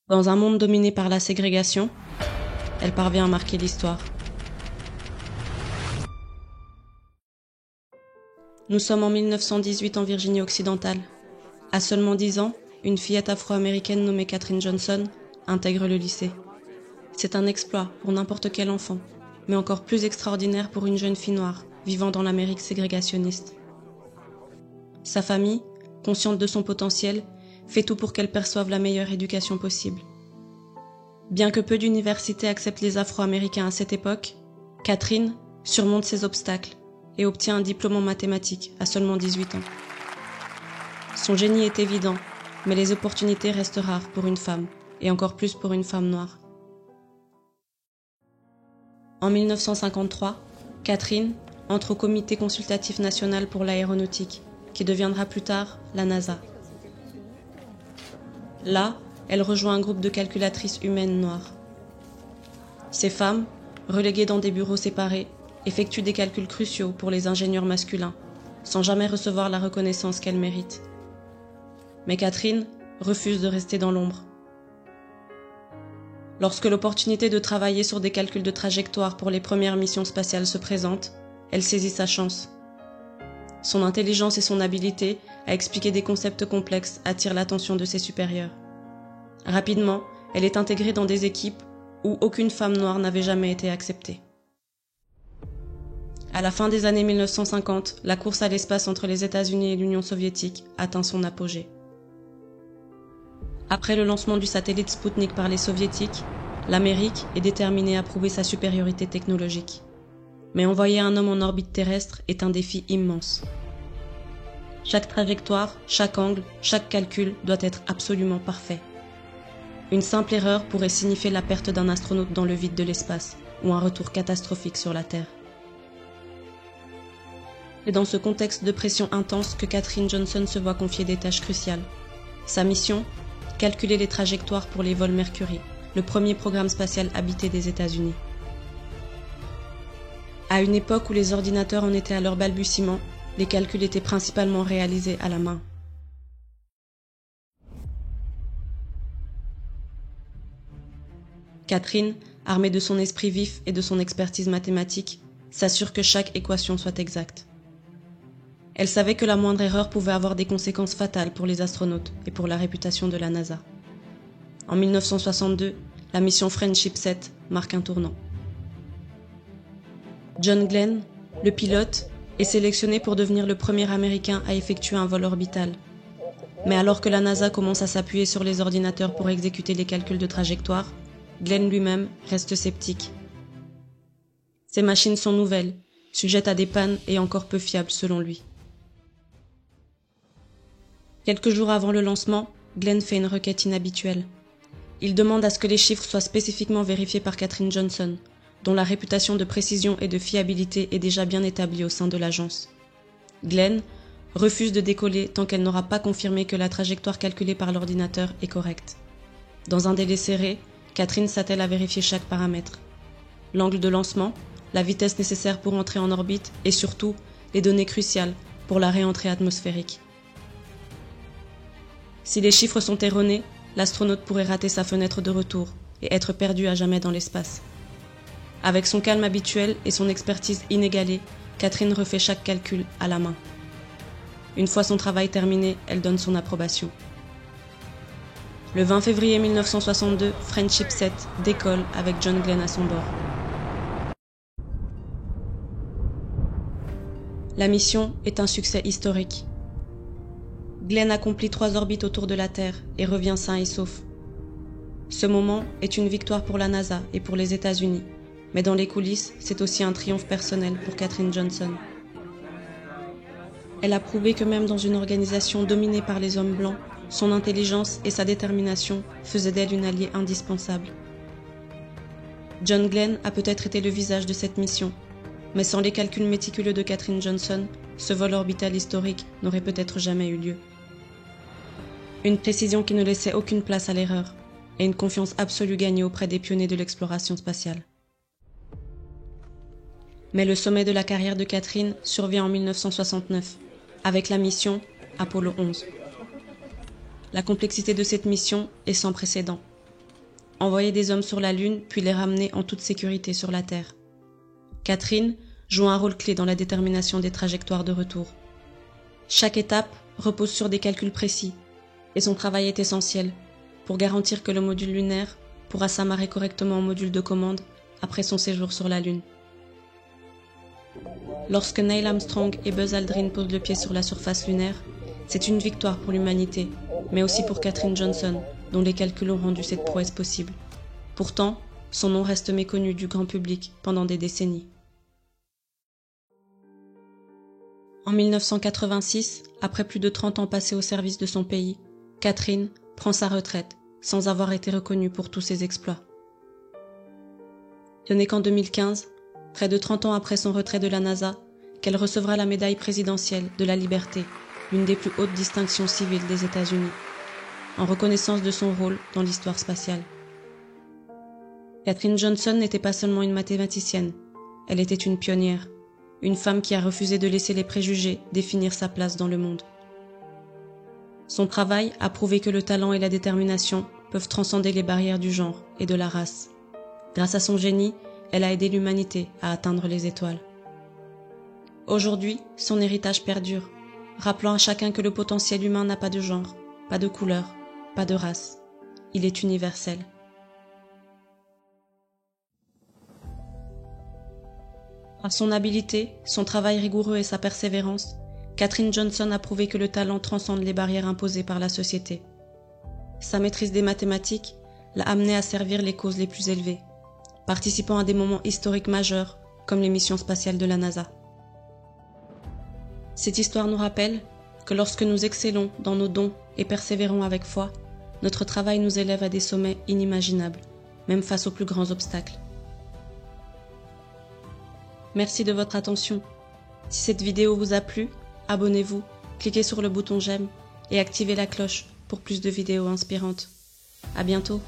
Dans un monde dominé par la ségrégation, elle parvient à marquer l'histoire. Nous sommes en 1918 en Virginie occidentale. À seulement 10 ans, une fillette afro-américaine nommée Katherine Johnson intègre le lycée. C'est un exploit pour n'importe quel enfant, mais encore plus extraordinaire pour une jeune fille noire vivant dans l'Amérique ségrégationniste. Sa famille, consciente de son potentiel, fait tout pour qu'elle perçoive la meilleure éducation possible. Bien que peu d'universités acceptent les Afro-Américains à cette époque, Katherine surmonte ces obstacles et obtient un diplôme en mathématiques à seulement 18 ans. Son génie est évident, mais les opportunités restent rares pour une femme, et encore plus pour une femme noire. En 1953, Katherine entre au Comité consultatif national pour l'aéronautique, qui deviendra plus tard la NASA. Là, elle rejoint un groupe de calculatrices humaines noires. Ces femmes, reléguées dans des bureaux séparés, effectuent des calculs cruciaux pour les ingénieurs masculins, sans jamais recevoir la reconnaissance qu'elles méritent. Mais Katherine refuse de rester dans l'ombre. Lorsque l'opportunité de travailler sur des calculs de trajectoire pour les premières missions spatiales se présente, elle saisit sa chance. Son intelligence et son habileté à expliquer des concepts complexes attirent l'attention de ses supérieurs. Rapidement, elle est intégrée dans des équipes où aucune femme noire n'avait jamais été acceptée. À la fin des années 1950, la course à l'espace entre les États-Unis et l'Union soviétique atteint son apogée. Après le lancement du satellite Spoutnik par les soviétiques, l'Amérique est déterminée à prouver sa supériorité technologique. Mais envoyer un homme en orbite terrestre est un défi immense. Chaque trajectoire, chaque angle, chaque calcul doit être absolument parfait. Une simple erreur pourrait signifier la perte d'un astronaute dans le vide de l'espace ou un retour catastrophique sur la Terre. C'est dans ce contexte de pression intense que Katherine Johnson se voit confier des tâches cruciales. Sa mission ? Calculer les trajectoires pour les vols Mercury, le premier programme spatial habité des États-Unis. À une époque où les ordinateurs en étaient à leur balbutiement, les calculs étaient principalement réalisés à la main. Katherine, armée de son esprit vif et de son expertise mathématique, s'assure que chaque équation soit exacte. Elle savait que la moindre erreur pouvait avoir des conséquences fatales pour les astronautes et pour la réputation de la NASA. En 1962, la mission Friendship 7 marque un tournant. John Glenn, le pilote, est sélectionné pour devenir le premier Américain à effectuer un vol orbital. Mais alors que la NASA commence à s'appuyer sur les ordinateurs pour exécuter les calculs de trajectoire, Glenn lui-même reste sceptique. Ces machines sont nouvelles, sujettes à des pannes et encore peu fiables selon lui. Quelques jours avant le lancement, Glenn fait une requête inhabituelle. Il demande à ce que les chiffres soient spécifiquement vérifiés par Katherine Johnson, dont la réputation de précision et de fiabilité est déjà bien établie au sein de l'agence. Glenn refuse de décoller tant qu'elle n'aura pas confirmé que la trajectoire calculée par l'ordinateur est correcte. Dans un délai serré, Katherine s'attelle à vérifier chaque paramètre. L'angle de lancement, la vitesse nécessaire pour entrer en orbite et surtout les données cruciales pour la réentrée atmosphérique. Si les chiffres sont erronés, l'astronaute pourrait rater sa fenêtre de retour et être perdu à jamais dans l'espace. Avec son calme habituel et son expertise inégalée, Katherine refait chaque calcul à la main. Une fois son travail terminé, elle donne son approbation. Le 20 février 1962, Friendship 7 décolle avec John Glenn à son bord. La mission est un succès historique. Glenn accomplit 3 orbites autour de la Terre et revient sain et sauf. Ce moment est une victoire pour la NASA et pour les États-Unis, mais dans les coulisses, c'est aussi un triomphe personnel pour Katherine Johnson. Elle a prouvé que même dans une organisation dominée par les hommes blancs, son intelligence et sa détermination faisaient d'elle une alliée indispensable. John Glenn a peut-être été le visage de cette mission, mais sans les calculs méticuleux de Katherine Johnson, ce vol orbital historique n'aurait peut-être jamais eu lieu. Une précision qui ne laissait aucune place à l'erreur, et une confiance absolue gagnée auprès des pionniers de l'exploration spatiale. Mais le sommet de la carrière de Katherine survient en 1969, avec la mission Apollo 11. La complexité de cette mission est sans précédent. envoyer des hommes sur la Lune puis les ramener en toute sécurité sur la Terre. Catherine joue un rôle clé dans la détermination des trajectoires de retour. Chaque étape repose sur des calculs précis et son travail est essentiel pour garantir que le module lunaire pourra s'amarrer correctement au module de commande après son séjour sur la Lune. Lorsque Neil Armstrong et Buzz Aldrin posent le pied sur la surface lunaire, c'est une victoire pour l'humanité, mais aussi pour Katherine Johnson, dont les calculs ont rendu cette prouesse possible. Pourtant, son nom reste méconnu du grand public pendant des décennies. En 1986, après plus de 30 ans passés au service de son pays, Catherine prend sa retraite sans avoir été reconnue pour tous ses exploits. Ce n'est qu'en 2015, près de 30 ans après son retrait de la NASA, qu'elle recevra la médaille présidentielle de la liberté, l'une des plus hautes distinctions civiles des États-Unis, en reconnaissance de son rôle dans l'histoire spatiale. Katherine Johnson n'était pas seulement une mathématicienne, elle était une pionnière, une femme qui a refusé de laisser les préjugés définir sa place dans le monde. Son travail a prouvé que le talent et la détermination peuvent transcender les barrières du genre et de la race. Grâce à son génie, elle a aidé l'humanité à atteindre les étoiles. Aujourd'hui, son héritage perdure, rappelant à chacun que le potentiel humain n'a pas de genre, pas de couleur, pas de race. Il est universel. Par son habileté, son travail rigoureux et sa persévérance, Katherine Johnson a prouvé que le talent transcende les barrières imposées par la société. Sa maîtrise des mathématiques l'a amenée à servir les causes les plus élevées, participant à des moments historiques majeurs comme les missions spatiales de la NASA. Cette histoire nous rappelle que lorsque nous excellons dans nos dons et persévérons avec foi, notre travail nous élève à des sommets inimaginables, même face aux plus grands obstacles. Merci de votre attention. Si cette vidéo vous a plu, abonnez-vous, cliquez sur le bouton j'aime et activez la cloche pour plus de vidéos inspirantes. À bientôt.